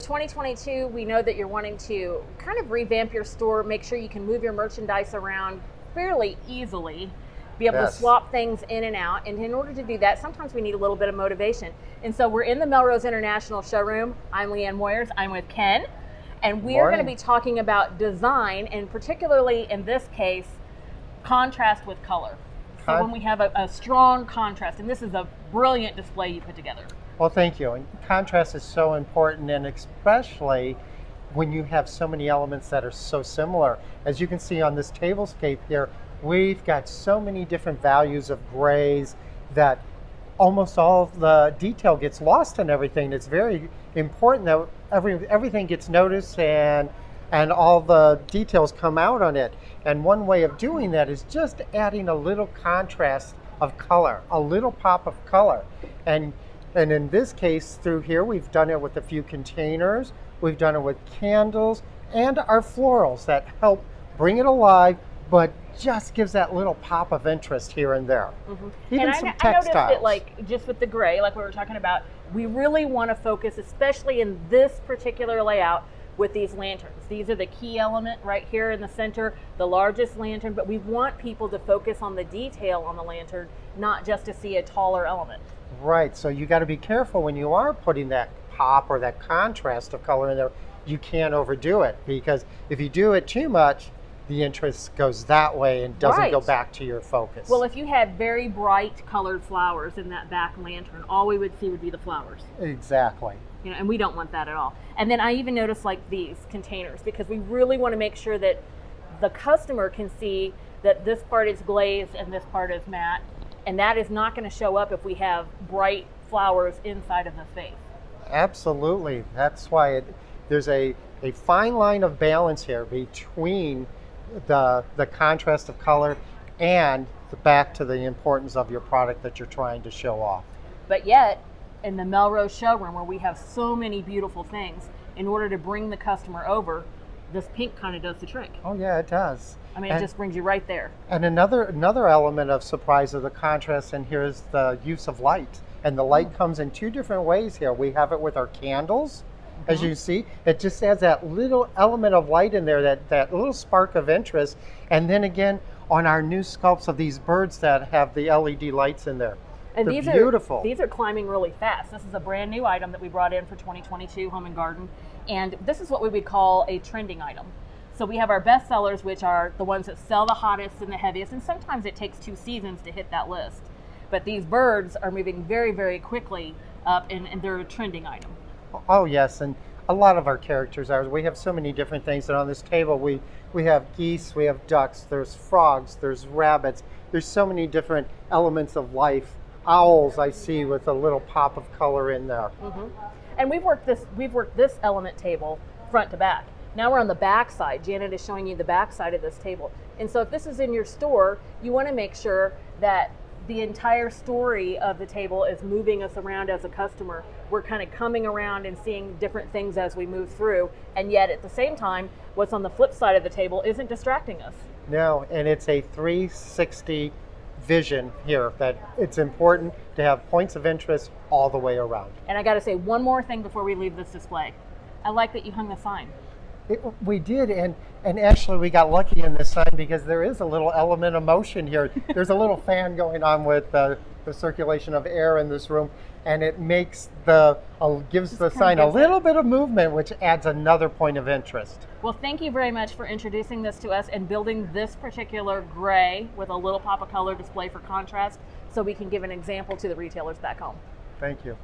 2022, we know that you're wanting to kind of revamp your store, make sure you can move your merchandise around fairly easily, be able to swap things in and out. And in order to do that, sometimes we need a little bit of motivation. And so we're in the Melrose International showroom. I'm Leanne Moyers. I'm with Ken. And we are going to be talking about design, and particularly in this case, contrast with color. So when we have a strong contrast, and this is a brilliant display you put together. Well, thank you. And contrast is so important, and especially when you have so many elements that are so similar. As you can see on this tablescape here, we've got so many different values of grays that almost all of the detail gets lost in everything. It's very important that everything gets noticed and all the details come out on it. And one way of doing that is just adding a little contrast of color, a little pop of color. And in this case through here, we've done it with a few containers, we've done it with candles and our florals that help bring it alive, but just gives that little pop of interest here and there. Even and some I textiles. noticed that, like, just with the gray, like we were talking about, we really want to focus, especially in this particular layout, with these lanterns. These are the key element right here in the center, the largest lantern, but we want people to focus on the detail on the lantern, not just to see a taller element. Right, so you got to be careful when you are putting that pop or that contrast of color in there. You can't overdo it, because if you do it too much, the interest goes that way and doesn't go back to your focus. Well, if you had very bright colored flowers in that back lantern, all we would see would be the flowers. Exactly. You know, and we don't want that at all. And then I even noticed like these containers, because we really want to make sure that the customer can see that this part is glazed and this part is matte, and that is not going to show up if we have bright flowers inside of the face. Absolutely. That's why there's a fine line of balance here between the contrast of color and back to the importance of your product that you're trying to show off. But yet, in the Melrose showroom, where we have so many beautiful things, in order to bring the customer over, this pink kind of does the trick. Oh yeah, it does. I mean, it just brings you right there. And another element of surprise of the contrast in here is the use of light. And the light comes in two different ways here. We have it with our candles. As you see, it just adds that little element of light in there, that little spark of interest. And then again, on our new sculpts of these birds that have the LED lights in there. And they're these beautiful. These are climbing really fast. This is a brand new item that we brought in for 2022 Home and Garden. And this is what we would call a trending item. So we have our best sellers, which are the ones that sell the hottest and the heaviest. And sometimes it takes 2 seasons to hit that list. But these birds are moving very, very quickly up, and they're a trending item. Oh yes, and a lot of our characters are. We have so many different things, and on this table we have geese, we have ducks, there's frogs, there's rabbits. There's so many different elements of life. Owls I see with a little pop of color in there. And we've worked this element table front to back. Now we're on the back side. Janet is showing you the back side of this table. And so if this is in your store, you want to make sure that the entire story of the table is moving us around as a customer. We're kind of coming around and seeing different things as we move through, and yet at the same time, what's on the flip side of the table isn't distracting us. No, and it's a 360 vision here, that it's important to have points of interest all the way around. And I got to say one more thing before we leave this display. I like that you hung the sign. We did, and actually we got lucky in this sign, because there is a little element of motion here. There's a little fan going on with the circulation of air in this room, and it makes gives the sign a little bit of movement, which adds another point of interest. Well, thank you very much for introducing this to us and building this particular gray with a little pop of color display for contrast, so we can give an example to the retailers back home. Thank you.